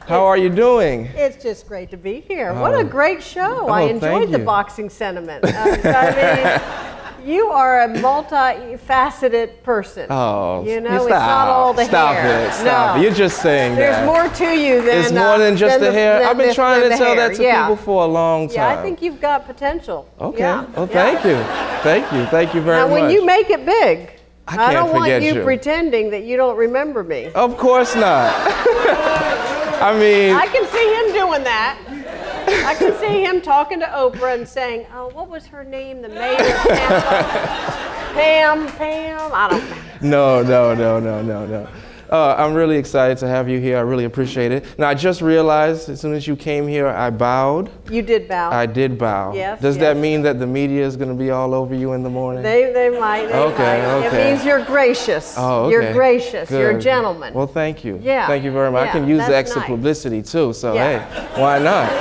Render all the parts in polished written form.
How are you doing? It's just great to be here. What a great show. I enjoyed the boxing sentiment. You are a multifaceted person. Oh, you know, it's not all the hair. Stop it. You're just saying There's that. more to you than it's more than just the hair. I've been trying to tell that to people for a long time. Yeah, I think you've got potential. Okay. Yeah. Well, thank you. Thank you. Thank you very much. Now, when you make it big, I don't want you you pretending that you don't remember me. Of course not. I mean, I can see him doing that. I can see him talking to Oprah and saying, "Oh, what was her name? The mayor of Tampa? Pam. I don't know." No. I'm really excited to have you here. I really appreciate it. Now, I just realized as soon as you came here, I bowed. You did bow. I did bow. Yes. Does that mean that the media is going to be all over you in the morning? They might. Okay. It means you're gracious. Oh, okay. You're gracious. Good. You're a gentleman. Well, thank you. Yeah. Thank you very much. Yeah, I can use the extra nice. publicity too, so hey, why not?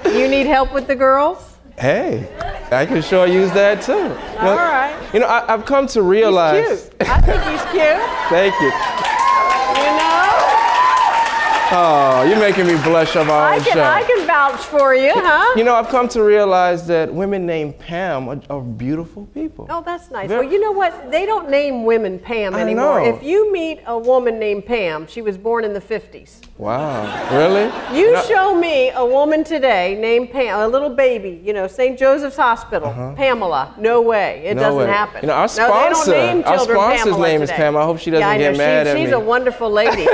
You need help with the girls? Hey, I can sure use that too. All right. You know, I've come to realize. He's cute. I think he's cute. Thank you. You know? Oh, you're making me blush on my own show. I can vouch for you, huh? You know, I've come to realize that women named Pam are beautiful people. Oh, that's nice. Well, you know what? They don't name women Pam anymore. I know. If you meet a woman named Pam, she was born in the 50s. Wow, really? You show me a woman today named Pam, a little baby, you know, St. Joseph's Hospital, Pamela. No way. It doesn't happen. You know, our sponsor's name is Pam. I hope she doesn't get mad at me. She's a wonderful lady.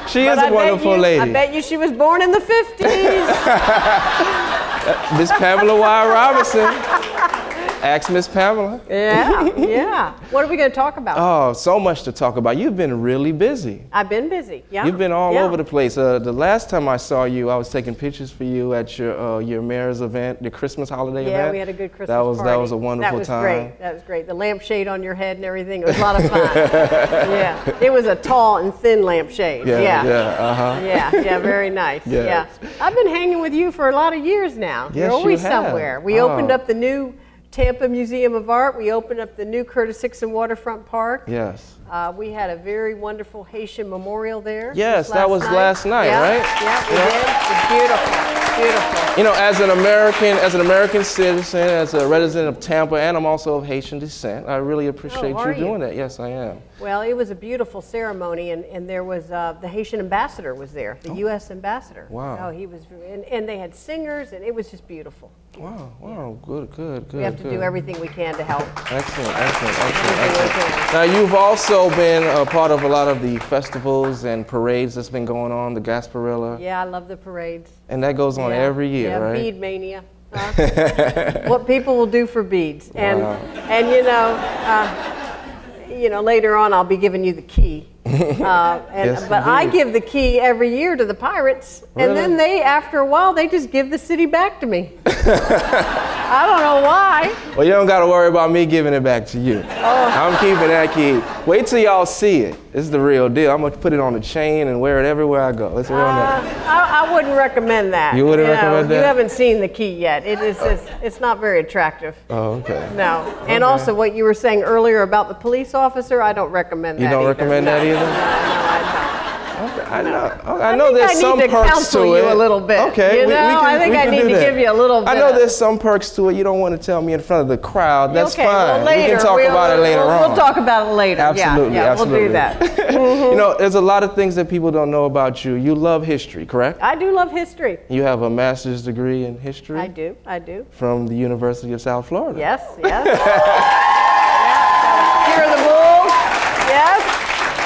She is a wonderful lady. I bet you she was born in the 50s. Miss Pamela Y. Robinson. Ask Miss Pamela. Yeah. What are we going to talk about? Oh, so much to talk about. You've been really busy. I've been busy, yeah. You've been all over the place. The last time I saw you, I was taking pictures for you at your mayor's event, your Christmas holiday event. Yeah, we had a good Christmas party. That was a wonderful time. Great. That was great. The lampshade on your head and everything. It was a lot of fun. Yeah. It was a tall and thin lampshade. Yeah, very nice. Yeah. I've been hanging with you for a lot of years now. Yes, You're always you have. somewhere. We opened up the new Tampa Museum of Art. We opened up the new Curtis Hickson Waterfront Park. Yes. We had a very wonderful Haitian memorial there. Yes, that was last night, right? Yeah, we did. It was beautiful, beautiful. You know, as an American citizen, as a resident of Tampa, and I'm also of Haitian descent, I really appreciate you doing that. Yes, I am. Well, it was a beautiful ceremony, and there was the Haitian ambassador was there, the U.S. ambassador. Wow. Oh, he was, and they had singers, and it was just beautiful. Wow, good. We have to do everything we can to help. Excellent. Now, you've also been a part of a lot of the festivals and parades that's been going on, the Gasparilla. Yeah, I love the parades. And that goes on every year, right? Yeah, bead mania. What people will do for beads. And you know, later on I'll be giving you the key. But I give the key every year to the Pirates, and then they, after a while, they just give the city back to me. I don't know why. Well, you don't got to worry about me giving it back to you. I'm keeping that key. Wait till y'all see it. This is the real deal. I'm going to put it on a chain and wear it everywhere I go. It's real nice. I wouldn't recommend that. You wouldn't recommend that? You haven't seen the key yet. It's not very attractive. Oh, okay. No. And also what you were saying earlier about the police officer, I don't recommend that either. You don't recommend that either? No, I don't. I know there's some perks to it. I need to counsel you a little bit. Okay, you know, I think I need to give you a little bit. I know there's some perks to it. You don't want to tell me in front of the crowd. That's fine. Well, later, we can talk about it later on. We'll talk about it later. Absolutely, absolutely. We'll do that. You know, there's a lot of things that people don't know about you. You love history, correct? I do love history. You have a master's degree in history? I do. From the University of South Florida? Yes. Here are the Bulls. Yes.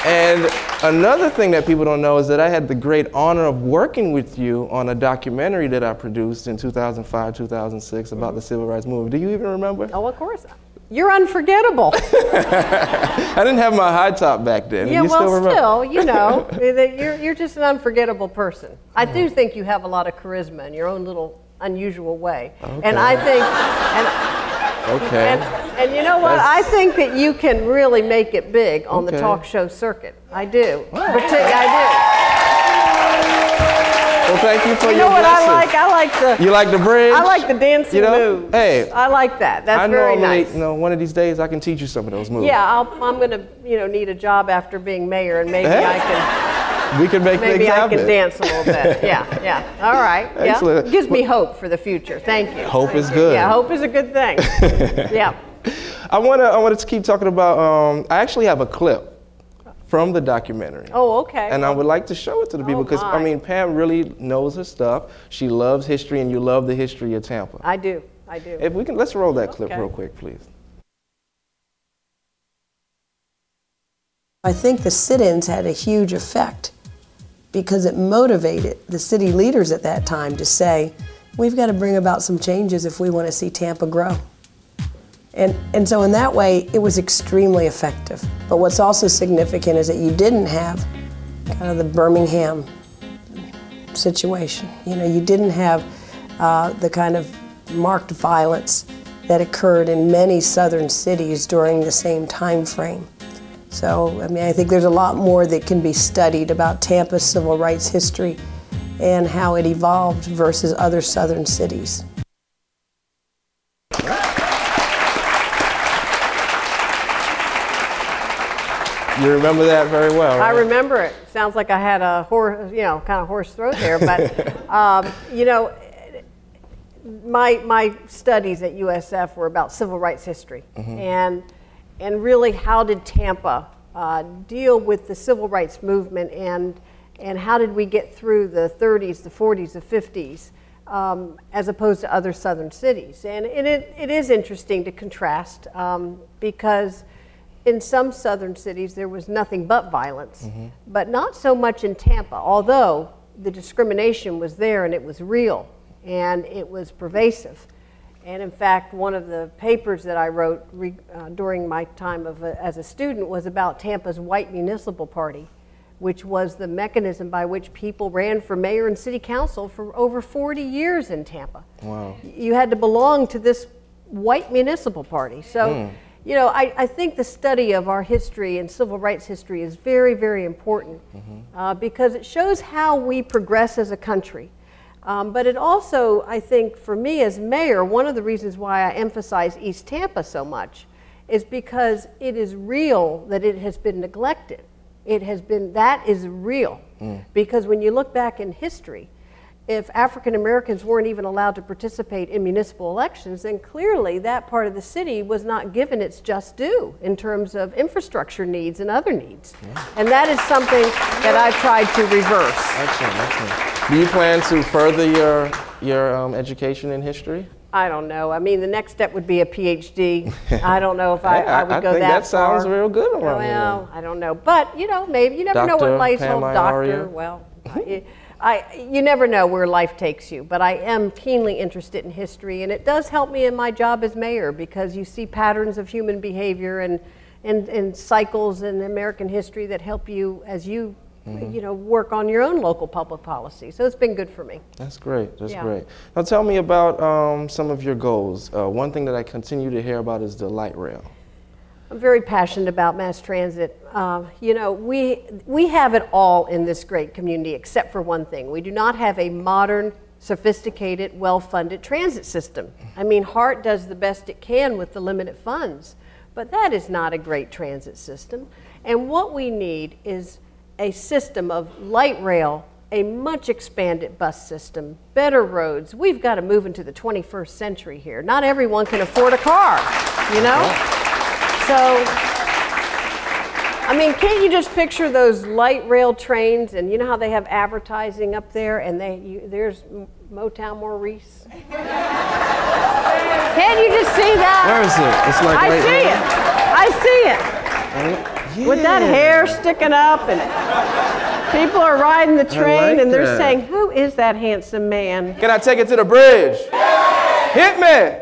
And another thing that people don't know is that I had the great honor of working with you on a documentary that I produced in 2005, 2006 about the Civil Rights Movement. Do you even remember? Oh, of course. You're unforgettable. I didn't have my high top back then. Yeah, you still remember? Still, you know, you're just an unforgettable person. I do think you have a lot of charisma in your own little unusual way. Okay. And I think, and you know what? I think that you can really make it big on the talk show circuit. I do. Well, thank you for your You know what blessing. I like? I like the. You like the bridge? I like the dancing moves. Hey, I like that. That's very nice. You know, one of these days I can teach you some of those moves. Yeah, I'm going to, need a job after being mayor, and maybe I can. We can make maybe things I happen. can dance a little bit. Yeah. All right. Excellent. Yeah. Gives me hope for the future. Thank you. Hope is good. Yeah, hope is a good thing. Yeah. I want to keep talking about, I actually have a clip from the documentary. Oh, okay. And I would like to show it to the people because, I mean, Pam really knows her stuff. She loves history, and you love the history of Tampa. I do. If we can, let's roll that clip real quick, please. I think the sit-ins had a huge effect because it motivated the city leaders at that time to say, we've got to bring about some changes if we want to see Tampa grow. And so in that way, it was extremely effective. But what's also significant is that you didn't have kind of the Birmingham situation. You know, you didn't have the kind of marked violence that occurred in many southern cities during the same time frame. So, I mean, I think there's a lot more that can be studied about Tampa's civil rights history and how it evolved versus other southern cities. You remember that very well, right? I remember it. Sounds like I had a kind of hoarse throat there, but you know, my studies at USF were about civil rights history, and really how did Tampa deal with the civil rights movement, and how did we get through the 30s, the 40s, the 50s, as opposed to other southern cities. And it is interesting to contrast because in some southern cities there was nothing but violence, but not so much in Tampa, although the discrimination was there and it was real and it was pervasive. And in fact, one of the papers that I wrote during my time as a student was about Tampa's White Municipal Party, which was the mechanism by which people ran for mayor and city council for over 40 years in Tampa. Wow. You had to belong to this white municipal party. So, you know, I think the study of our history and civil rights history is very, very important because it shows how we progress as a country. But it also, I think, for me as mayor, one of the reasons why I emphasize East Tampa so much is because it is real that it has been neglected. That is real. Because when you look back in history, if African Americans weren't even allowed to participate in municipal elections, then clearly that part of the city was not given its just due in terms of infrastructure needs and other needs. And that is something that I've tried to reverse. Excellent, excellent. Do you plan to further your education in history? I don't know. I mean, the next step would be a PhD. I don't know if I would go that far. I think that sounds real good around here. Well, I don't know. But, you know, maybe you never know what life's Pam doctor. Well, you never know where life takes you, but I am keenly interested in history, and it does help me in my job as mayor because you see patterns of human behavior and cycles in American history that help you as you you know, work on your own local public policy. So it's been good for me. That's great. That's great. Now tell me about some of your goals. One thing that I continue to hear about is the light rail. I'm very passionate about mass transit. You know, we have it all in this great community except for one thing. We do not have a modern, sophisticated, well-funded transit system. I mean, Hart does the best it can with the limited funds, but that is not a great transit system. And what we need is a system of light rail, a much expanded bus system, better roads. We've got to move into the 21st century here. Not everyone can afford a car, you know? So, I mean, can't you just picture those light rail trains, and you know how they have advertising up there, and there's Motown Maurice? Can't you just see that? Where is it? It's like I see it. Yeah. With that hair sticking up, and people are riding the train, and they're saying, "Who is that handsome man?" Can I take it to the bridge? Hit me!